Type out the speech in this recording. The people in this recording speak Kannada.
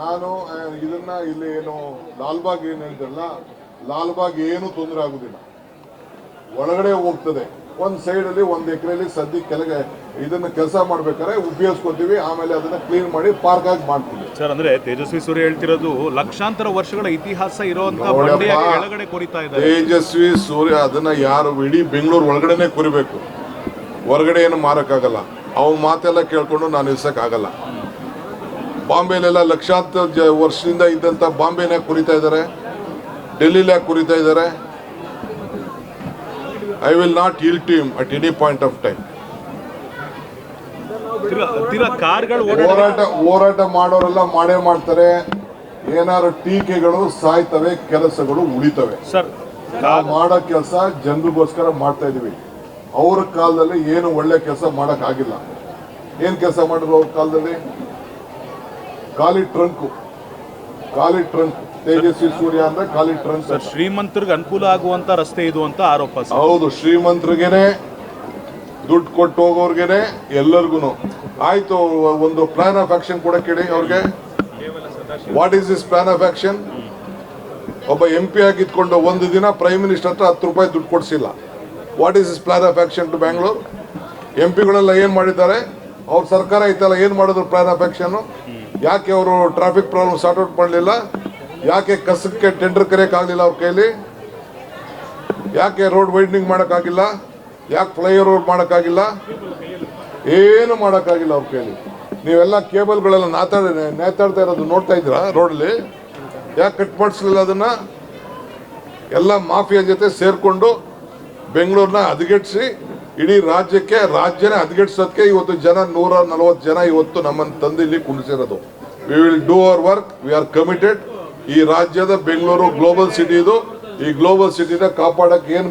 ನಾನು ಇದನ್ನ ಇಲ್ಲಿ ಏನು ಲಾಲ್ಬಾಗ್ ಏನು ಹೇಳಿದ್ರಲ್ಲ, ಲಾಲ್ಬಾಗ್ ಏನು ತೊಂದರೆ ಆಗುದಿಲ್ಲ, ಒಳಗಡೆ ಹೋಗ್ತದೆ. ಒಂದು ಸೈಡಲ್ಲಿ 1 ಎಕರೆಯಲ್ಲಿ ಸದ್ಯಕ್ಕೆ ಕೆಳಗೆ ಇದನ್ನ ಕೆಲಸ ಮಾಡ್ಬೇಕಾದ್ರೆ ಉಪಯೋಗಿಸ್ಕೊತೀವಿ, ಆಮೇಲೆ ಅದನ್ನ ಕ್ಲೀನ್ ಮಾಡಿ ಪಾರ್ಕ್ ಆಗಿ ಮಾಡ್ತೀವಿ. ಸರ್, ಅಂದ್ರೆ ತೇಜಸ್ವಿ ಸೂರ್ಯ ಹೇಳ್ತಿರೋದು ಲಕ್ಷಾಂತರ ವರ್ಷಗಳ ಇತಿಹಾಸ ಇರುವಂತ ಕೆಳಗಡೆ ಕೊರಿತಾ ಇದ್ದಾರೆ. ತೇಜಸ್ವಿ ಸೂರ್ಯ ಅದನ್ನ ಯಾರು ಇಡೀ ಬೆಂಗಳೂರು ಒಳಗಡೆನೆ ಕೊರಿಬೇಕು, ಹೊರಗಡೆ ಏನು ಮಾರಕ್ಕಾಗಲ್ಲ. ಅವನ ಮಾತೆಲ್ಲ ಕೇಳ್ಕೊಂಡು ನಾನು ನಿಲ್ಸಕ್ಕಾಗಲ್ಲ. ಬಾಂಬೆಲೆಲ್ಲ ಲಕ್ಷಾಂತರ ವರ್ಷದಿಂದ ಇದ್ದಂಥ ಬಾಂಬೆನ ಕುರಿತಾ ಇದ್ದಾರೆ, ಡೆಲ್ಲಿಲಿ ಕುರಿತಾ ಇದ್ದಾರೆ. I will not yield to him at any point of time. ಹೋರಾಟ ಮಾಡೋರೆಲ್ಲ ಮಾಡೇ ಮಾಡ್ತಾರೆ. ಏನಾದ್ರು ಟೀಕೆಗಳು ಸಾಯ್ತವೆ, ಕೆಲಸಗಳು ಉಳಿತವೆ. ನಾವು ಮಾಡೋ ಕೆಲಸ ಜನರಿಗೋಸ್ಕರ ಮಾಡ್ತಾ ಇದೀವಿ. ಅವ್ರ ಕಾಲದಲ್ಲಿ ಏನು ಒಳ್ಳೆ ಕೆಲಸ ಮಾಡಕ್ ಆಗಿಲ್ಲ. ಏನ್ ಕೆಲಸ ಮಾಡಿದ್ರು ಅವ್ರ ಕಾಲದಲ್ಲಿ? ಖಾಲಿ ಟ್ರಂಕ್. ತೇಜಸ್ವಿ ಸೂರ್ಯ ಅಂದ್ರೆ ಖಾಲಿ ಟ್ರಂಕ್. ಶ್ರೀಮಂತರಿಗೆ ಅನುಕೂಲ ಆಗುವಂತ ರಸ್ತೆ ಇದು ಅಂತ ಆರೋಪ. ಹೌದು, ಶ್ರೀಮಂತರಿಗೆನೆ, ದುಡ್ಡು ಕೊಟ್ಟು ಹೋಗೋರ್ಗೆನೆ, ಎಲ್ಲರಿಗೂ. ಆಯ್ತು, ಒಂದು ಪ್ಲಾನ್ ಆಫ್ ಆಕ್ಷನ್ ಕೂಡ ಕೇಳಿ ಅವ್ರಿಗೆ. What is this plan of action? ಒಬ್ಬ MP ಆಗಿದ್ಕೊಂಡು ಒಂದು ದಿನ ಪ್ರೈಮ್ ಮಿನಿಸ್ಟರ್ ಹತ್ರ 10 ರೂಪಾಯಿ ದುಡ್ಡು ಕೊಡಿಸಿಲ್ಲ. What is this plan of action to Bangalore? MP ಏನ್ ಮಾಡಿದ್ದಾರೆ? ಅವ್ರ ಸರ್ಕಾರ ಐತಲ್ಲ, ಏನ್ ಮಾಡಿದ್ರು ಪ್ಲಾನ್ ಆಫ್ ಆಕ್ಷನ್? ಯಾಕೆ ಅವರು ಟ್ರಾಫಿಕ್ ಪ್ರಾಬ್ಲಮ್ ಸಾರ್ಟ್ ಔಟ್ ಮಾಡಲಿಲ್ಲ? ಯಾಕೆ ಕಸಕ್ಕೆ ಟೆಂಡರ್ ಕರೆಯಕ್ಕಾಗಲಿಲ್ಲ ಅವ್ರ ಕೈಲಿ? ಯಾಕೆ ರೋಡ್ ವೈಡ್ನಿಂಗ್ ಮಾಡೋಕ್ಕಾಗಿಲ್ಲ? ಯಾಕೆ ಫ್ಲೈಓವರ್ ಮಾಡೋಕ್ಕಾಗಿಲ್ಲ? ಏನು ಮಾಡೋಕ್ಕಾಗಿಲ್ಲ ಅವ್ರ ಕೈಲಿ. ನೀವೆಲ್ಲ ಕೇಬಲ್ಗಳೆಲ್ಲ ನೇತಾಡ್ತಾ ಇರೋದು ನೋಡ್ತಾ ಇದ್ದೀರಾ ರೋಡಲ್ಲಿ? ಯಾಕೆ ಕಟ್ ಮಾಡಿಸ್ಲಿಲ್ಲ ಅದನ್ನ? ಎಲ್ಲ ಮಾಫಿಯಾ ಜೊತೆ ಸೇರ್ಕೊಂಡು ಬೆಂಗಳೂರನ್ನ ಹದಗೆಡಿಸಿ ಇಡೀ ರಾಜ್ಯನೇ ಹದಗೆಡಿಸೋದಕ್ಕೆ ಇವತ್ತು 140 ಜನ ಇವತ್ತು ನಮ್ಮನ್ನು ತಂದು ಇಲ್ಲಿ ಕುಣಿಸಿರೋದು. We will do our work, we are committed. ಈ ರಾಜ್ಯದ ಬೆಂಗಳೂರು ಗ್ಲೋಬಲ್ ಸಿಟಿ ಇದು. ಈ ಗ್ಲೋಬಲ್ ಸಿಟಿನ ಕಾಪಾಡಕ್ಕೆ ಏನ್ ಬೇಕು